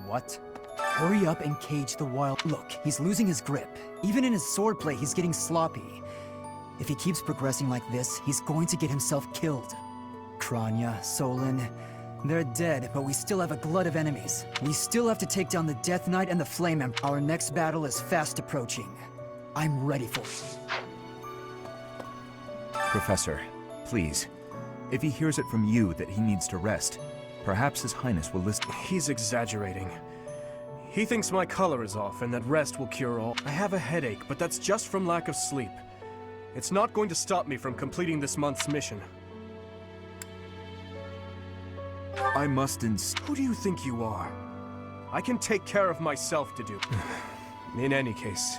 What? Hurry up and cage the wild. Look, he's losing his grip. Even in his swordplay, he's getting sloppy. If he keeps progressing like this, he's going to get himself killed. Kranya, Solon, they're dead, but we still have a glut of enemies. We still have to take down the Death Knight and the Flame Emperor. Our next battle is fast approaching. I'm ready for it. Professor, please. If he hears it from you that he needs to rest, perhaps His Highness will listen. He's exaggerating. He thinks my color is off and that rest will cure all. I have a headache, but that's just from lack of sleep. It's not going to stop me from completing this month's mission. I must Who do you think you are? I can take care of myself to do. In any case,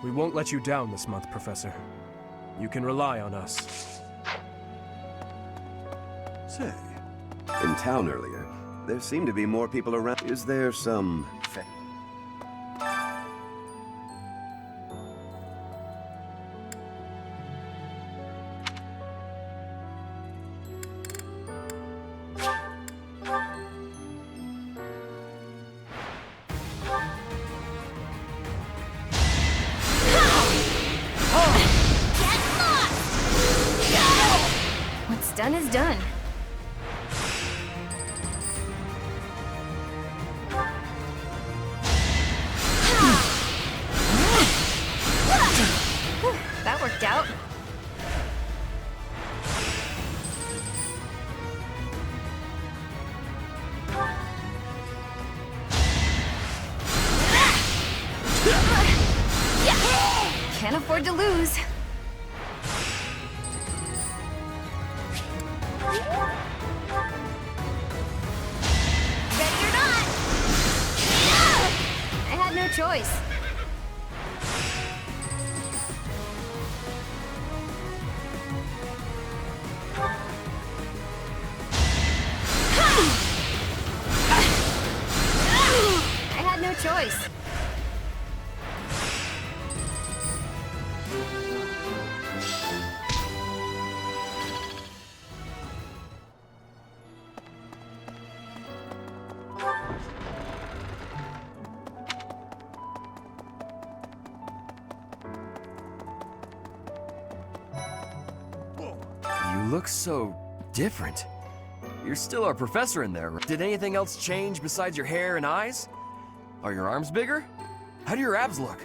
we won't let you down this month, Professor. You can rely on us. Say, in town earlier, there seemed to be more people around. Is there some... What's done is done. That worked out. Can't afford to lose. Ready or not? I had no choice. I had no choice. You look so different. You're still our professor in there. Did anything else change besides your hair and eyes? Are your arms bigger? How do your abs look?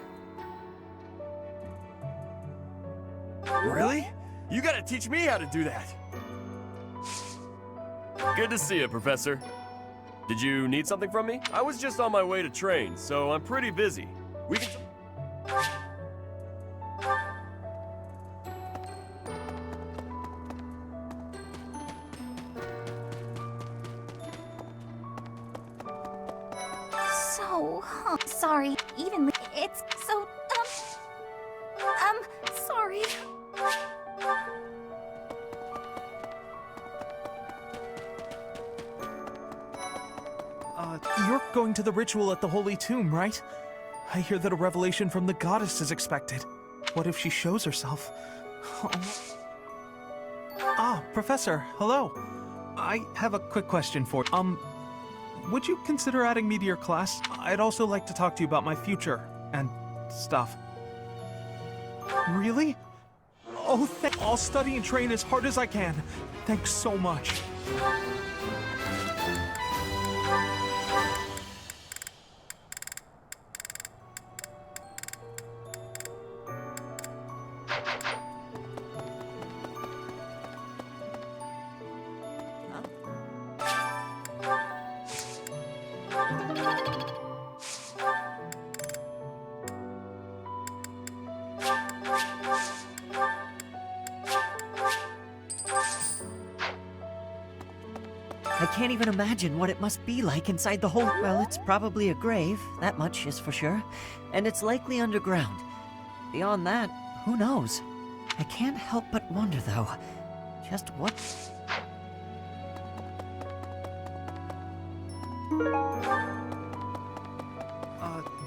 Really? You gotta teach me how to do that. Good to see you, Professor. Did you need something from me? I was just on my way to train, so I'm pretty busy. We can... Sorry, evenly. It's so, sorry. You're going to the ritual at the Holy Tomb, right? I hear that a revelation from the goddess is expected. What if she shows herself? Oh. Ah, Professor, hello. I have a quick question for you. Would you consider adding me to your class? I'd also like to talk to you about my future and stuff. Really? Oh, I'll study and train as hard as I can. Thanks so much. I can't even imagine what it must be like inside the hole. Well, it's probably a grave, that much is for sure. And it's likely underground. Beyond that, who knows? I can't help but wonder, though, just what...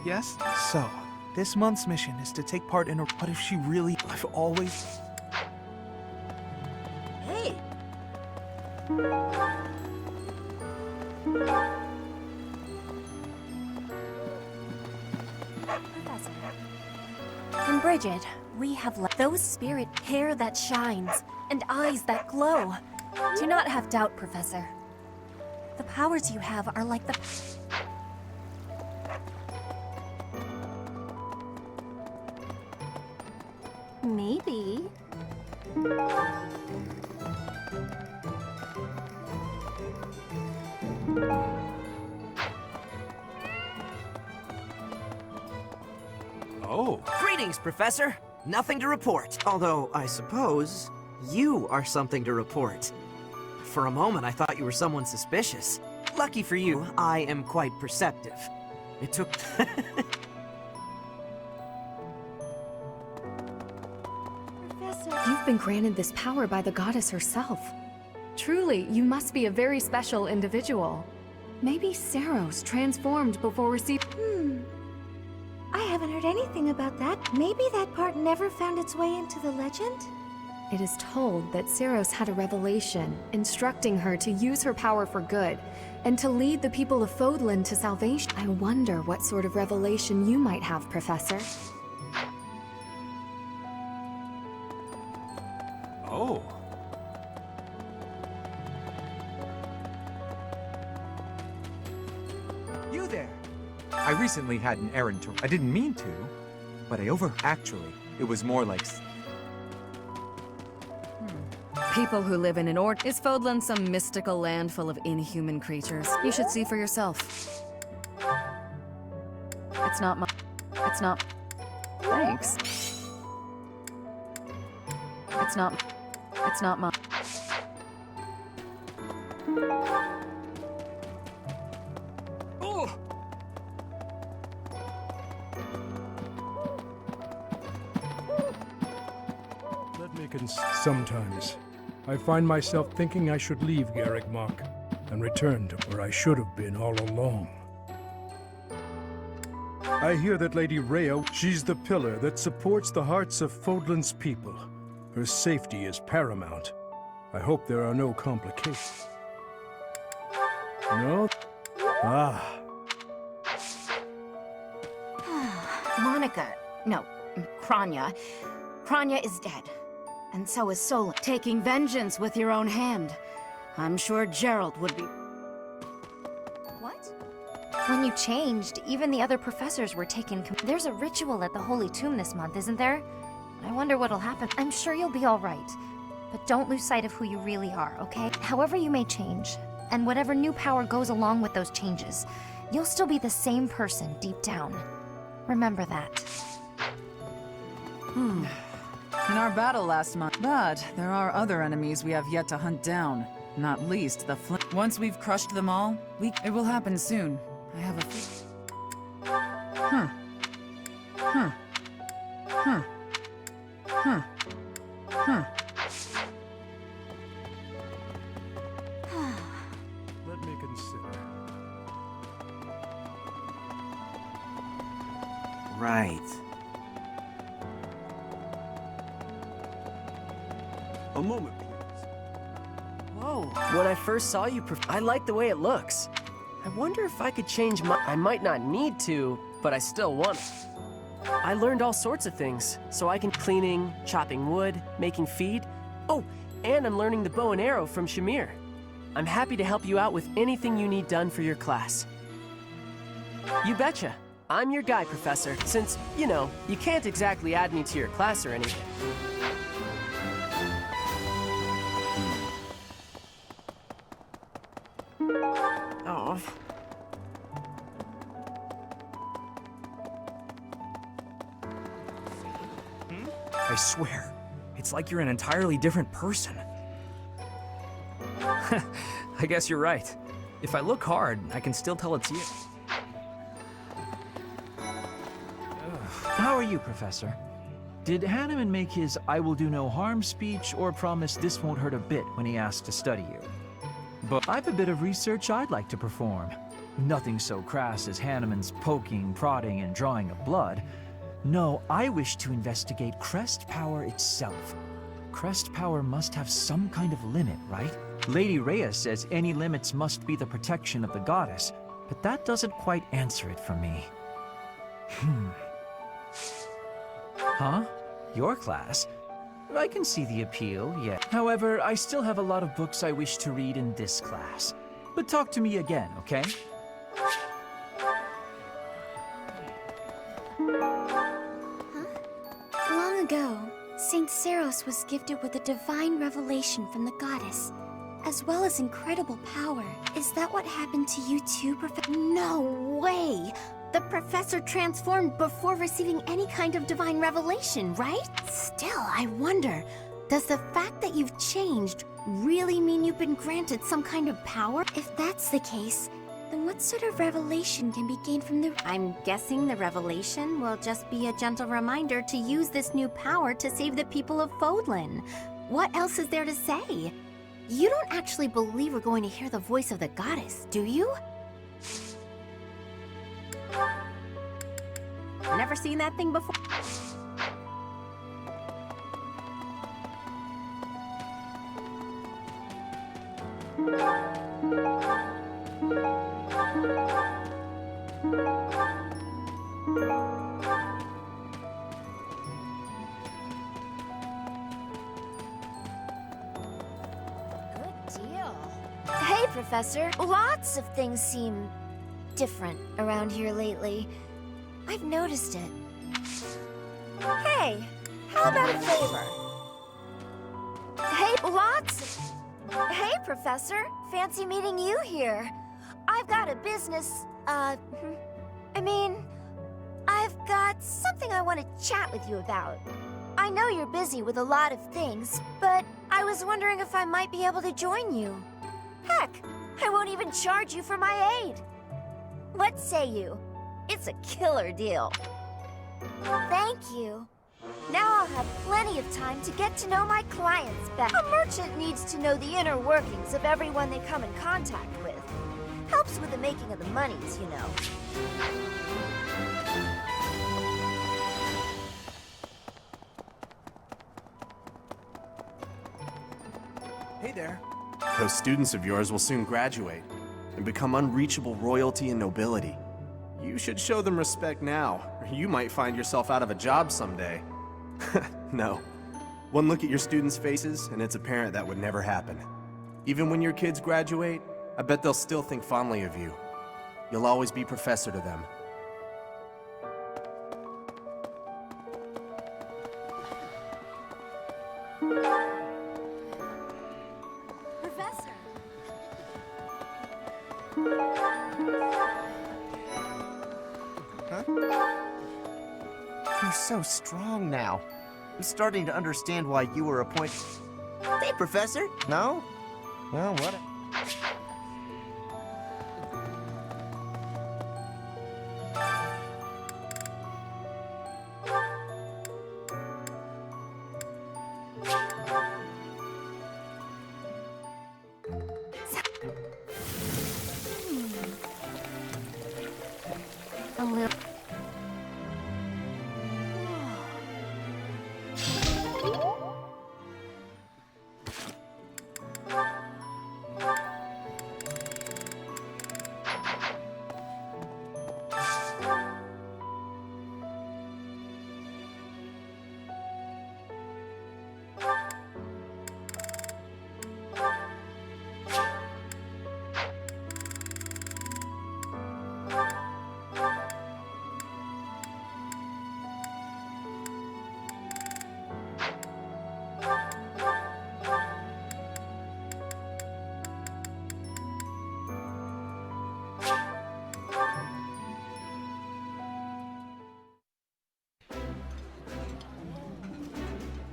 Yes? So, this month's mission is to take part in a... What if she really... I've always... Hey! Professor. And Bridget, we have those spirit hair that shines and eyes that glow. Do not have doubt, Professor. The powers you have are like the... Maybe. Oh. Greetings, Professor. Nothing to report. Although, I suppose, you are something to report. For a moment, I thought you were someone suspicious. Lucky for you, I am quite perceptive. It took... Professor. You've been granted this power by the goddess herself. Truly, you must be a very special individual. Maybe Saros transformed before receiving... I haven't heard anything about that. Maybe that part never found its way into the legend? It is told that Saros had a revelation, instructing her to use her power for good, and to lead the people of Fodlan to salvation. I wonder what sort of revelation you might have, Professor. Oh. You there! I recently had an errand to... I didn't mean to, but Actually, it was more like... People who live in an Is Fodlan some mystical land full of inhuman creatures? You should see for yourself. It's not my... It's not... Thanks. It's not... It's not my... Oh! Let me sometimes. I find myself thinking I should leave Garrigmach and return to where I should have been all along. I hear that Lady Rhea, she's the pillar that supports the hearts of Fodlan's people. Her safety is paramount. I hope there are no complications. No? Ah. Monica. No, Kranya. Kranya is dead. And so is Solon. Taking vengeance with your own hand. I'm sure Gerald would be... What? When you changed, even the other professors were taken. There's a ritual at the Holy Tomb this month, isn't there? I wonder what'll happen. I'm sure you'll be all right. But don't lose sight of who you really are, okay? However you may change, and whatever new power goes along with those changes, you'll still be the same person deep down. Remember that. In our battle last month. But there are other enemies we have yet to hunt down. Not least the Once we've crushed them all, it will happen soon. I have a... Let me consider. Right. A moment, please. Whoa. When I first saw you, I like the way it looks. I wonder if I could change my... I might not need to, but I still want it. I learned all sorts of things, so I can cleaning, chopping wood, making feed. Oh, and I'm learning the bow and arrow from Shamir. I'm happy to help you out with anything you need done for your class. You betcha. I'm your guy, Professor, since, you know, you can't exactly add me to your class or anything. Oh. I swear, it's like you're an entirely different person. I guess you're right. If I look hard, I can still tell it's you. How are you, Professor? Did Hanneman make his "I will do no harm" speech or promise this won't hurt a bit when he asked to study you? But I've a bit of research I'd like to perform. Nothing so crass as Hanneman's poking, prodding, and drawing of blood. No, I wish to investigate crest power itself. Crest power must have some kind of limit, right? Lady Rhea says any limits must be the protection of the goddess, but that doesn't quite answer it for me. Huh? Your class? I can see the appeal, yeah. However, I still have a lot of books I wish to read in this class. But talk to me again, okay? Long ago, Saint Seros was gifted with a divine revelation from the goddess, as well as incredible power. Is that what happened to you too, Professor? No way! The professor transformed before receiving any kind of divine revelation, right? Still, I wonder, does the fact that you've changed really mean you've been granted some kind of power? If that's the case, then what sort of revelation can be gained from the... I'm guessing the revelation will just be a gentle reminder to use this new power to save the people of Fodlan. What else is there to say? You don't actually believe we're going to hear the voice of the goddess, do you? Never seen that thing before? Hey, Professor. Lots of things seem different around here lately. I've noticed it. Hey, how about a favor? Hey, lots. Hey, Professor. Fancy meeting you here. I've got a business, I've got something I want to chat with you about. I know you're busy with a lot of things, but I was wondering if I might be able to join you. Heck, I won't even charge you for my aid. What say you? It's a killer deal. Thank you. Now I'll have plenty of time to get to know my clients better. A merchant needs to know the inner workings of everyone they come in contact with. Helps with the making of the monies, you know. Hey there. Those students of yours will soon graduate and become unreachable royalty and nobility. You should show them respect now, or you might find yourself out of a job someday. No. One look at your students' faces, and it's apparent that would never happen. Even when your kids graduate, I bet they'll still think fondly of you. You'll always be professor to them. Professor! You're so strong now. I'm starting to understand why you were appointed. Hey, Professor. No? Well, what? A little...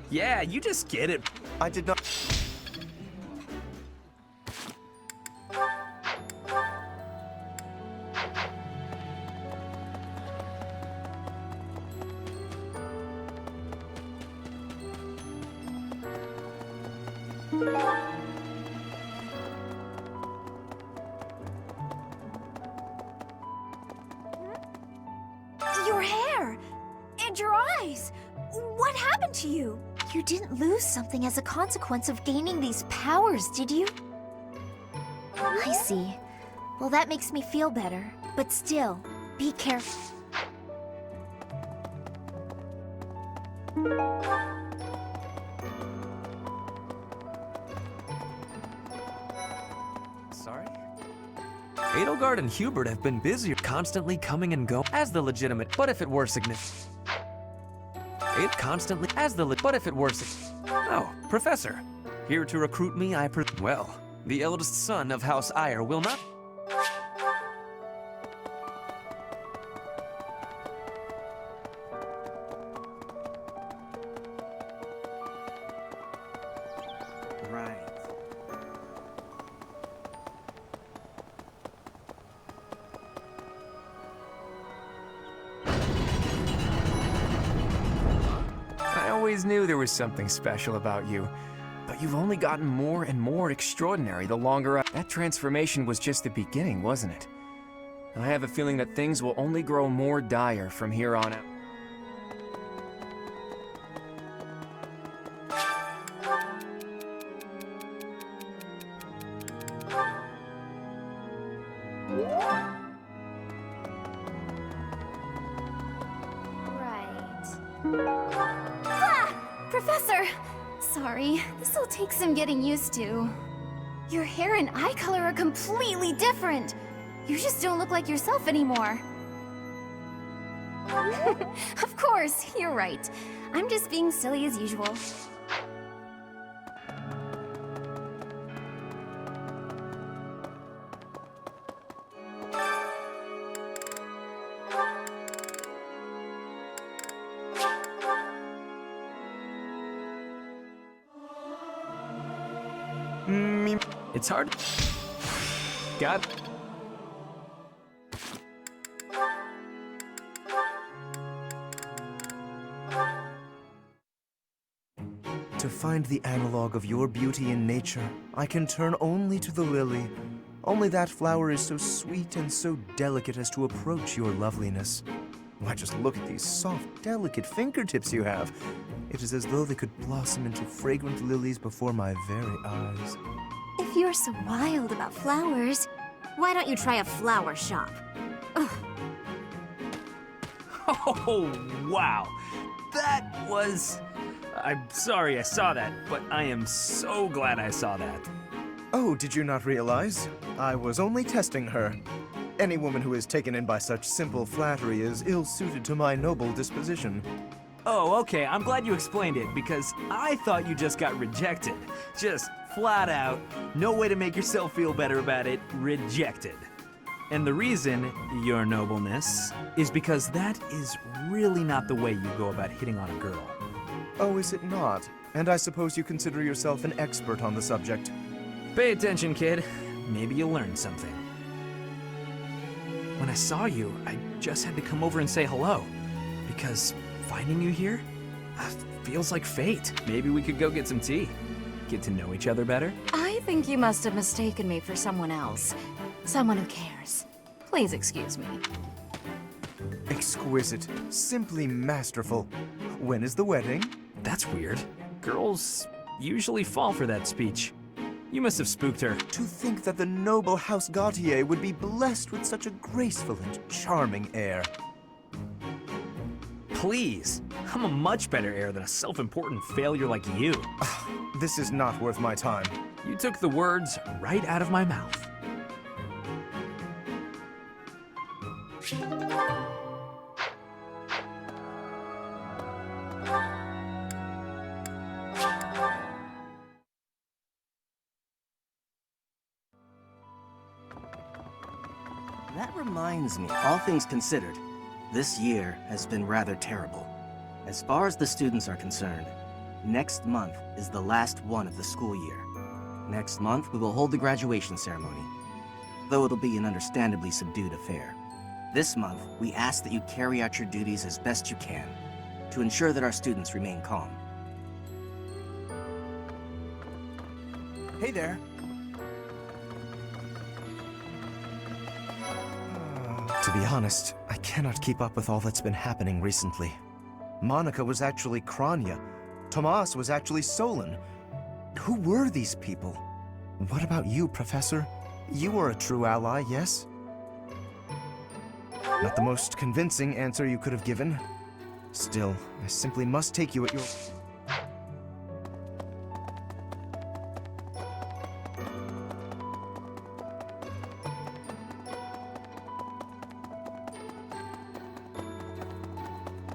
Yeah, you just get it. I did not. Your hair! And your eyes! What happened to you? You didn't lose something as a consequence of gaining these powers, did you? I see. Well, that makes me feel better. But still, be careful. Sorry? Edelgard and Hubert have been busier, constantly coming and going as the legitimate, but if it were significant. Oh, Professor. Here to recruit me, well, the eldest son of House Ire will not... Right. I always knew there was something special about you. But you've only gotten more and more extraordinary the longer That transformation was just the beginning, wasn't it? And I have a feeling that things will only grow more dire from here on out. Professor! Sorry, this'll take some getting used to. Your hair and eye color are completely different. You just don't look like yourself anymore. Of course, you're right. I'm just being silly as usual. It's hard. Got it. To find the analog of your beauty in nature, I can turn only to the lily. Only that flower is so sweet and so delicate as to approach your loveliness. Why, just look at these soft, delicate fingertips you have. It is as though they could blossom into fragrant lilies before my very eyes. If you're so wild about flowers, why don't you try a flower shop? Ugh. Oh, wow. That was... I'm sorry I saw that, but I am so glad I saw that. Oh, did you not realize? I was only testing her. Any woman who is taken in by such simple flattery is ill-suited to my noble disposition. Oh, okay, I'm glad you explained it, because I thought you just got rejected. Just flat out, no way to make yourself feel better about it, rejected. And the reason, your nobleness, is because that is really not the way you go about hitting on a girl. Oh, is it not? And I suppose you consider yourself an expert on the subject. Pay attention, kid. Maybe you'll learn something. When I saw you, I just had to come over and say hello. Because finding you here feels like fate. Maybe we could go get some tea. Get to know each other better. I think you must have mistaken me for someone else. Someone who cares. Please excuse me. Exquisite. Simply masterful. When is the wedding? That's weird. Girls usually fall for that speech. You must have spooked her. To think that the noble House Gautier would be blessed with such a graceful and charming heir. Please. I'm a much better heir than a self-important failure like you. This is not worth my time. You took the words right out of my mouth. That reminds me, all things considered, this year has been rather terrible. As far as the students are concerned, next month is the last one of the school year. Next month, we will hold the graduation ceremony, though it'll be an understandably subdued affair. This month, we ask that you carry out your duties as best you can, to ensure that our students remain calm. Hey there. To be honest, I cannot keep up with all that's been happening recently. Monica was actually Kranya. Tomas was actually Solon. Who were these people? What about you, Professor? You were a true ally, yes? Not the most convincing answer you could have given. Still, I simply must take you at your...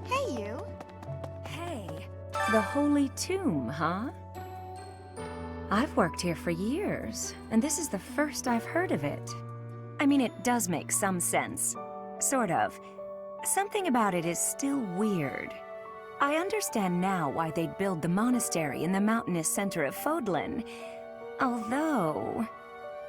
Hey, you. Hey, the Holy Tomb, huh? I've worked here for years, and this is the first I've heard of it. I mean, it does make some sense. Sort of. Something about it is still weird. I understand now why they'd build the monastery in the mountainous center of Fodlan. Although,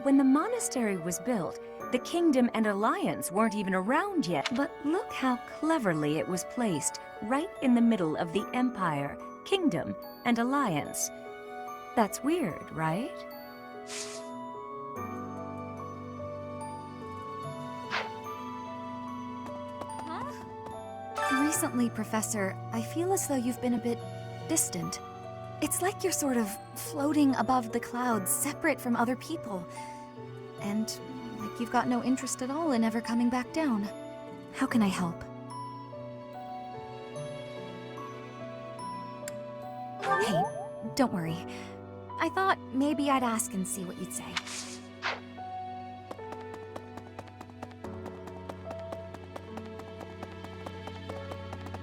when the monastery was built, the Kingdom and Alliance weren't even around yet. But look how cleverly it was placed, right in the middle of the Empire, Kingdom, and Alliance. That's weird, right? Recently, Professor, I feel as though you've been a bit distant. It's like you're sort of floating above the clouds, separate from other people. And like you've got no interest at all in ever coming back down. How can I help? Hey, don't worry. I thought maybe I'd ask and see what you'd say.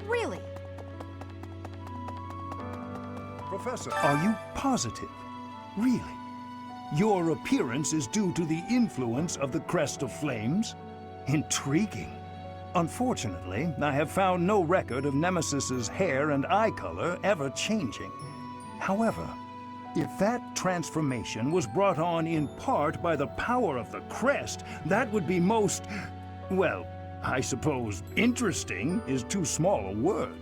Really? Professor, are you positive? Really? Your appearance is due to the influence of the Crest of Flames? Intriguing. Unfortunately, I have found no record of Nemesis's hair and eye color ever changing. However, if that transformation was brought on in part by the power of the crest, that would be most, well, I suppose interesting is too small a word.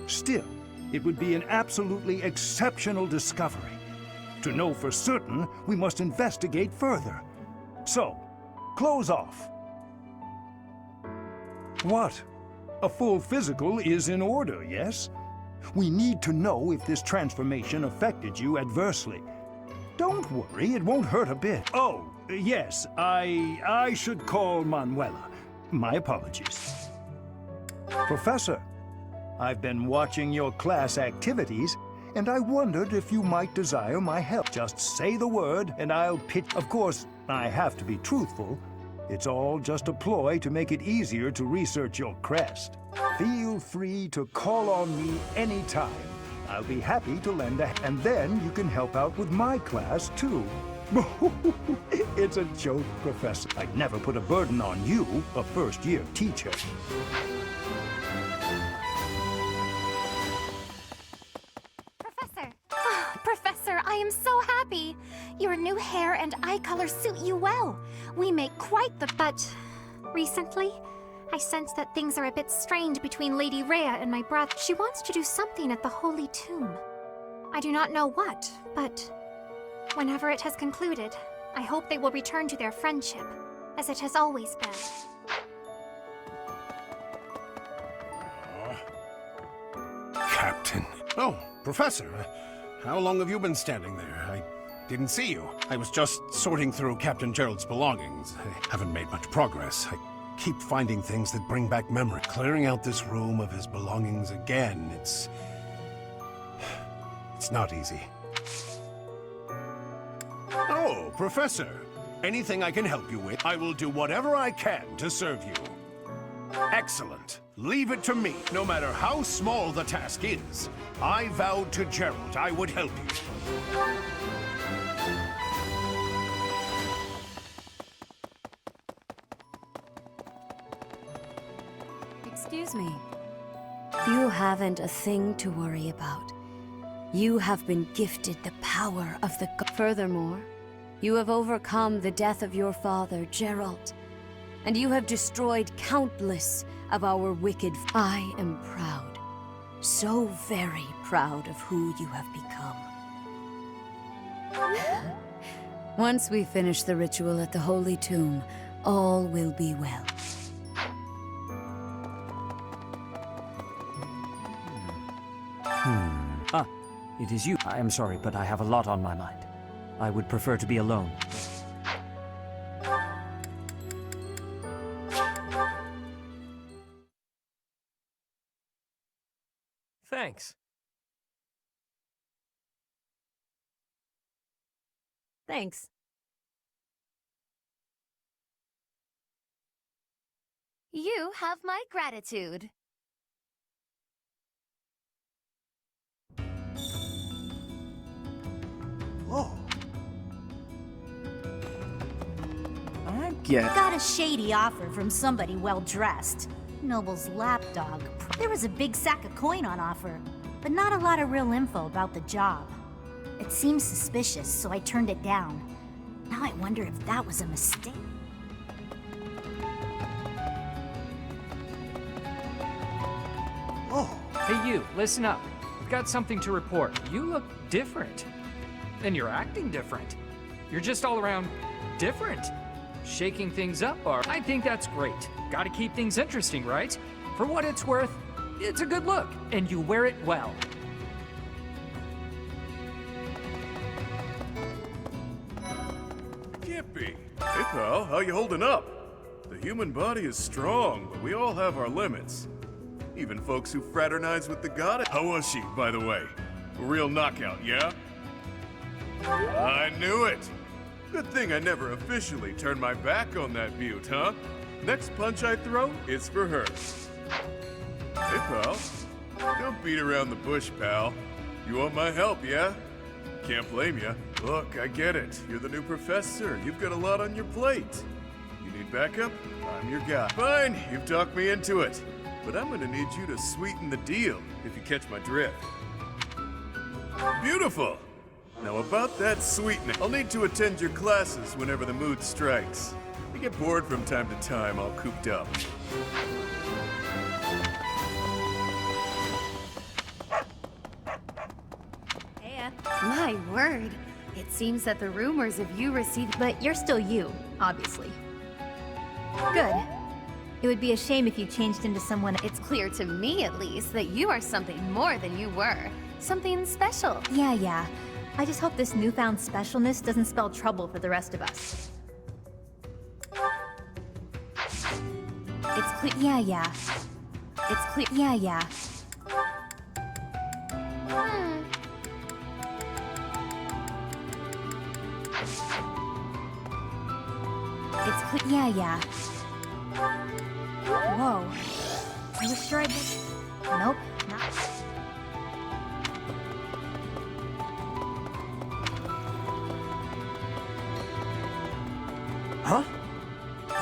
Still, it would be an absolutely exceptional discovery. To know for certain, we must investigate further. So, close off. What? A full physical is in order, yes? We need to know if this transformation affected you adversely. Don't worry, it won't hurt a bit. Oh, yes, I should call Manuela. My apologies. Professor, I've been watching your class activities, and I wondered if you might desire my help. Just say the word, and I'll pitch. Of course, I have to be truthful. It's all just a ploy to make it easier to research your crest. Feel free to call on me anytime. I'll be happy to lend a hand. And then you can help out with my class, too. It's a joke, Professor. I'd never put a burden on you, a first-year teacher. Professor! Professor, I am so happy! Your new hair and eye color suit you well. We make quite the... But recently, I sense that things are a bit strained between Lady Rhea and my brother. She wants to do something at the Holy Tomb. I do not know what, but whenever it has concluded, I hope they will return to their friendship, as it has always been. Captain. Oh, Professor. How long have you been standing there? I didn't see you. I was just sorting through Captain Gerald's belongings. I haven't made much progress. I keep finding things that bring back memory. Clearing out this room of his belongings again, it's not easy. Oh, Professor. Anything I can help you with, I will do whatever I can to serve you. Excellent. Leave it to me, no matter how small the task is. I vowed to Gerald I would help you. Excuse me. You haven't a thing to worry about. You have been gifted the power of the god. Furthermore, you have overcome the death of your father, Gerald, and you have destroyed countless of our wicked... I am proud, so very proud of who you have become. Once we finish the ritual at the Holy Tomb, all will be well. Ah, it is you. I am sorry, but I have a lot on my mind. I would prefer to be alone. Thanks. Thanks. You have my gratitude. Whoa. I get... Got a shady offer from somebody well-dressed. Noble's lapdog. There was a big sack of coin on offer, but not a lot of real info about the job. It seemed suspicious, so I turned it down. Now I wonder if that was a mistake. Whoa. Hey you, listen up. I've got something to report. You look different. And you're acting different. You're just all around different. Shaking things up, I think that's great. Gotta keep things interesting, right? For what it's worth, it's a good look, and you wear it well. Can't be. Hey pal, how you holding up? The human body is strong, but we all have our limits. Even folks who fraternize with the goddess. How was she, by the way? A real knockout, yeah? I knew it! Good thing I never officially turned my back on that beaut, huh? Next punch I throw is for her. Hey, pal. Don't beat around the bush, pal. You want my help, yeah? Can't blame ya. Look, I get it. You're the new professor. You've got a lot on your plate. You need backup? I'm your guy. Fine, you've talked me into it. But I'm gonna need you to sweeten the deal, if you catch my drift. Beautiful! Now about that sweetening, I'll need to attend your classes whenever the mood strikes. I get bored from time to time, all cooped up. My word. It seems that the rumors of you received... But you're still you, obviously. Good. It would be a shame if you changed into someone... It's clear to me, at least, that you are something more than you were. Something special. Yeah. I just hope this newfound specialness doesn't spell trouble for the rest of us. It's clear. Yeah. It's clear. Yeah. It's clear. Yeah. Whoa. I was sure I'd... Nope, not... Huh?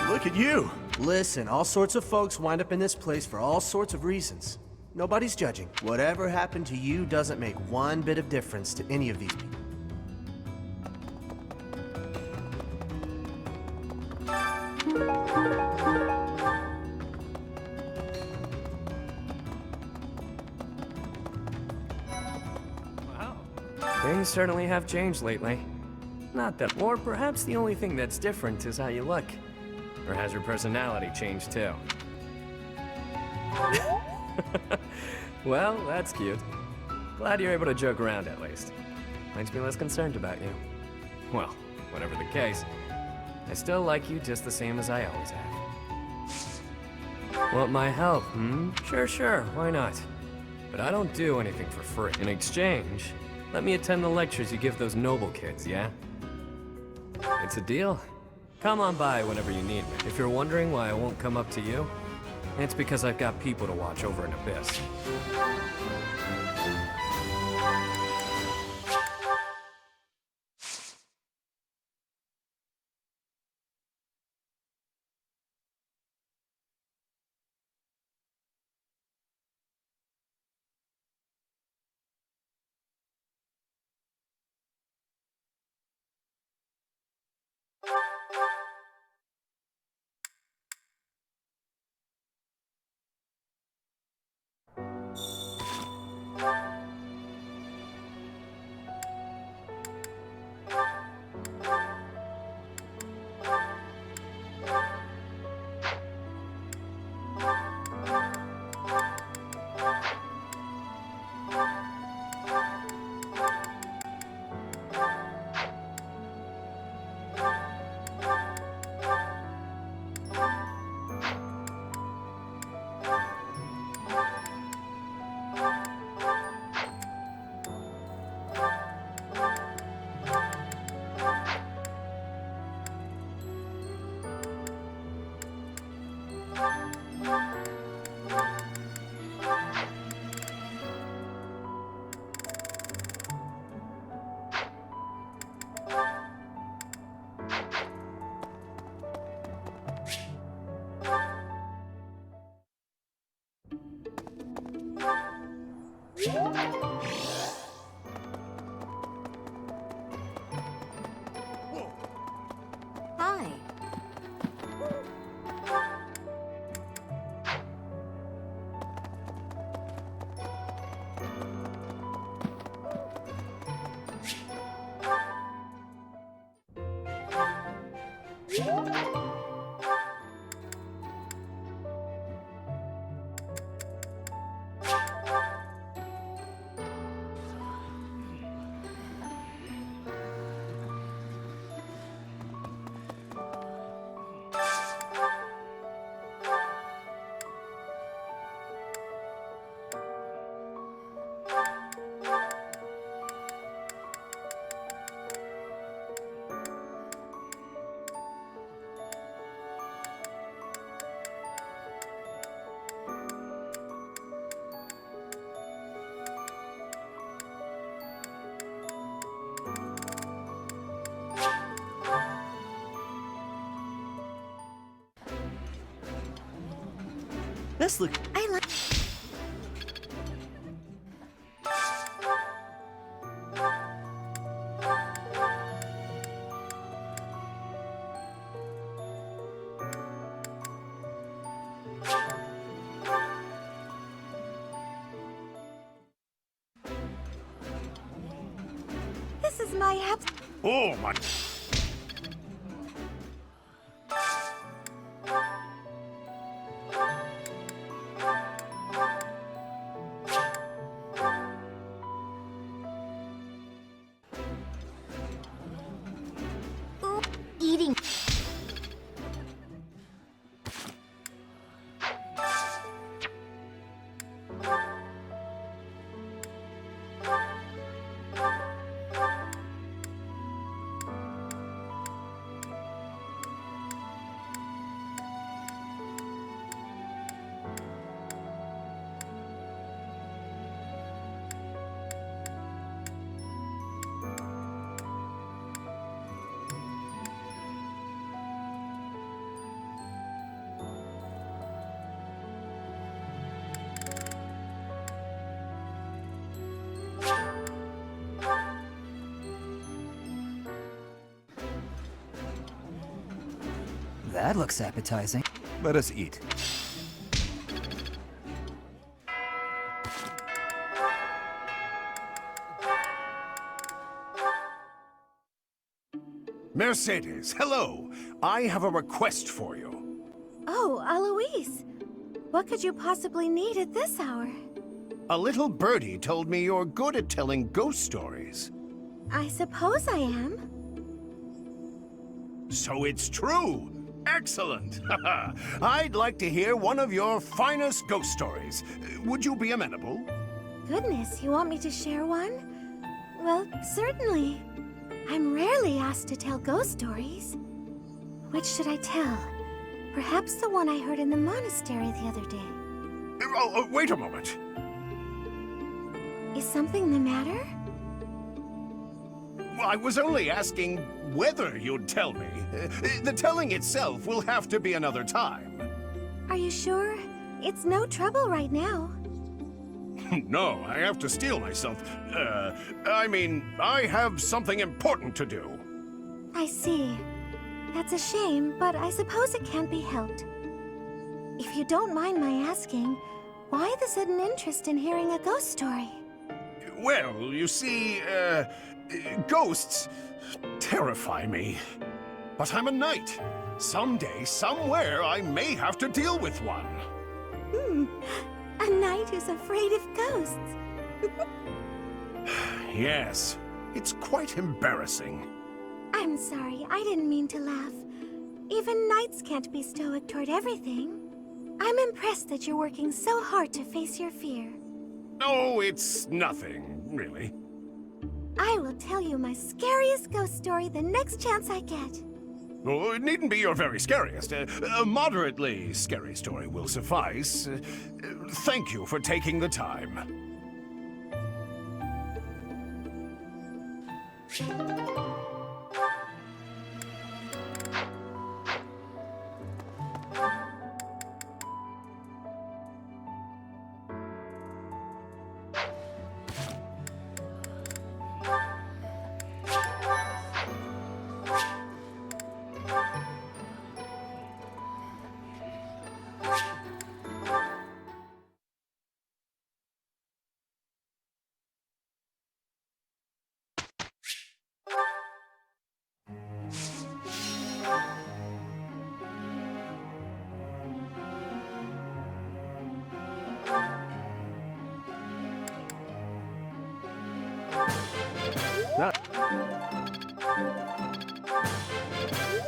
Look at you! Listen, all sorts of folks wind up in this place for all sorts of reasons. Nobody's judging. Whatever happened to you doesn't make one bit of difference to any of these people. Things certainly have changed lately. Not that, or perhaps the only thing that's different is how you look. Or has your personality changed too? Well, that's cute. Glad you're able to joke around at least. Makes me less concerned about you. Well, whatever the case, I still like you just the same as I always have. Want my help, hmm? Sure, why not? But I don't do anything for free. In exchange, let me attend the lectures you give those noble kids, yeah? It's a deal. Come on by whenever you need me. If you're wondering why I won't come up to you, it's because I've got people to watch over in Abyss. Hi. This look. I like. This is my app. Oh my... Eating. That looks appetizing. Let us eat. Mercedes, hello. I have a request for you. Oh, Alois. What could you possibly need at this hour? A little birdie told me you're good at telling ghost stories. I suppose I am. So it's true. Excellent. I'd like to hear one of your finest ghost stories. Would you be amenable? Goodness, you want me to share one? Well, certainly. I'm rarely asked to tell ghost stories. Which should I tell? Perhaps the one I heard in the monastery the other day. Wait a moment. Is something the matter? I was only asking whether you'd tell me. The telling itself will have to be another time. Are you sure? It's no trouble right now. No, I have to steel myself. I have something important to do. I see. That's a shame, but I suppose it can't be helped. If you don't mind my asking, why the sudden interest in hearing a ghost story? Well, you see, ghosts terrify me. But I'm a knight. Someday, somewhere, I may have to deal with one. A knight who's afraid of ghosts. Yes, it's quite embarrassing. I'm sorry, I didn't mean to laugh. Even knights can't be stoic toward everything. I'm impressed that you're working so hard to face your fear. Oh, it's nothing, really. I will tell you my scariest ghost story the next chance I get. Oh, it needn't be your very scariest. A moderately scary story will suffice. Thank you for taking the time.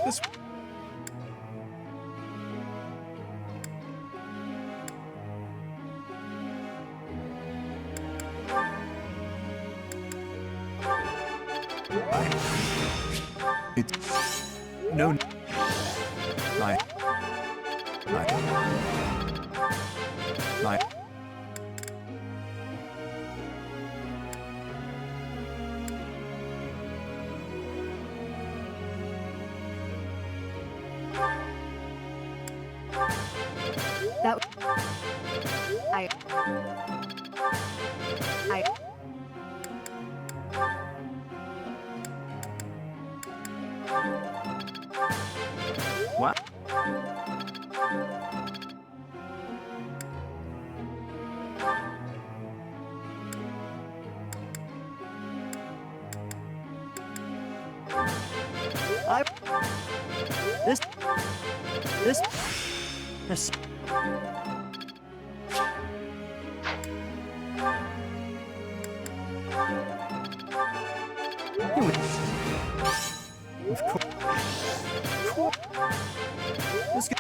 This... No. My. That... What? This... Of course. This guy...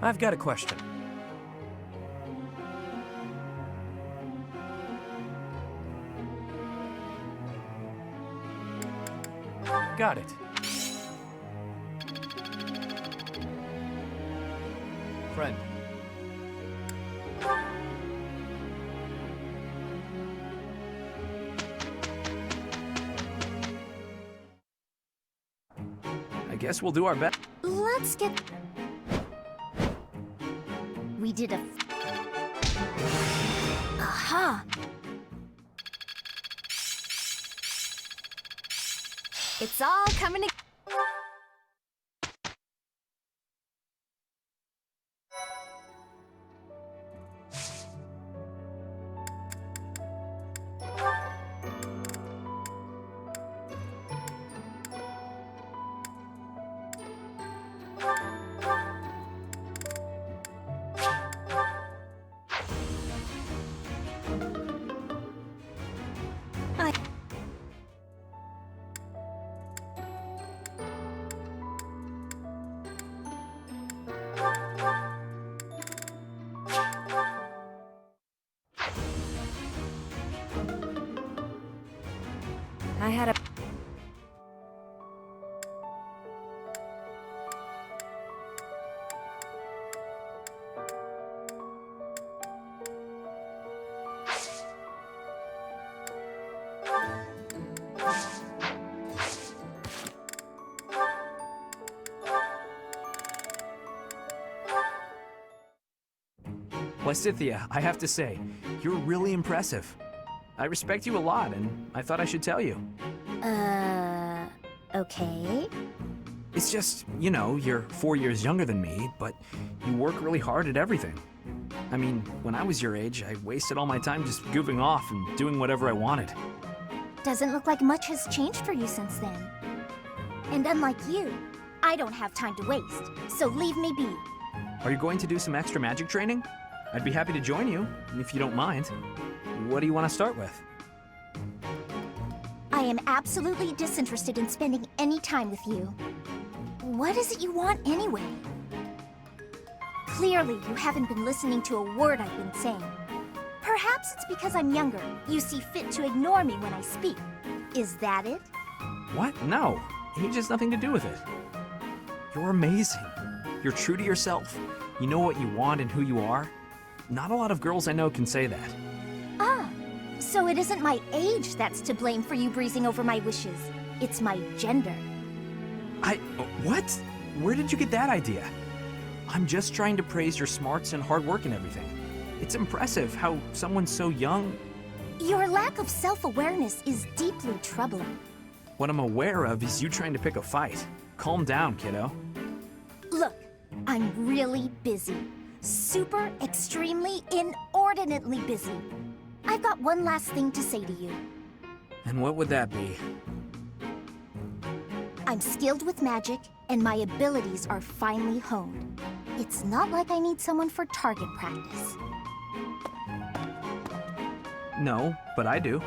I've got a question. Got it. Friend. I guess we'll do our best. Let's get... We did a... Aha! It's all coming together. I had a... Lysithea, I have to say, you're really impressive. I respect you a lot, and I thought I should tell you. Okay. It's just, you know, you're 4 years younger than me, but you work really hard at everything. I mean, when I was your age, I wasted all my time just goofing off and doing whatever I wanted. Doesn't look like much has changed for you since then. And unlike you, I don't have time to waste, so leave me be. Are you going to do some extra magic training? I'd be happy to join you, if you don't mind. What do you want to start with? I am absolutely disinterested in spending any time with you. What is it you want anyway? Clearly, you haven't been listening to a word I've been saying. Perhaps it's because I'm younger. You see fit to ignore me when I speak. Is that it? What? No. Age has nothing to do with it. You're amazing. You're true to yourself. You know what you want and who you are. Not a lot of girls I know can say that. Ah, so it isn't my age that's to blame for you breezing over my wishes. It's my gender. What? Where did you get that idea? I'm just trying to praise your smarts and hard work and everything. It's impressive how someone so young... Your lack of self-awareness is deeply troubling. What I'm aware of is you trying to pick a fight. Calm down, kiddo. Look, I'm really busy. Super, extremely, inordinately busy. I've got one last thing to say to you. And what would that be? I'm skilled with magic, and my abilities are finely honed. It's not like I need someone for target practice. No, but I do.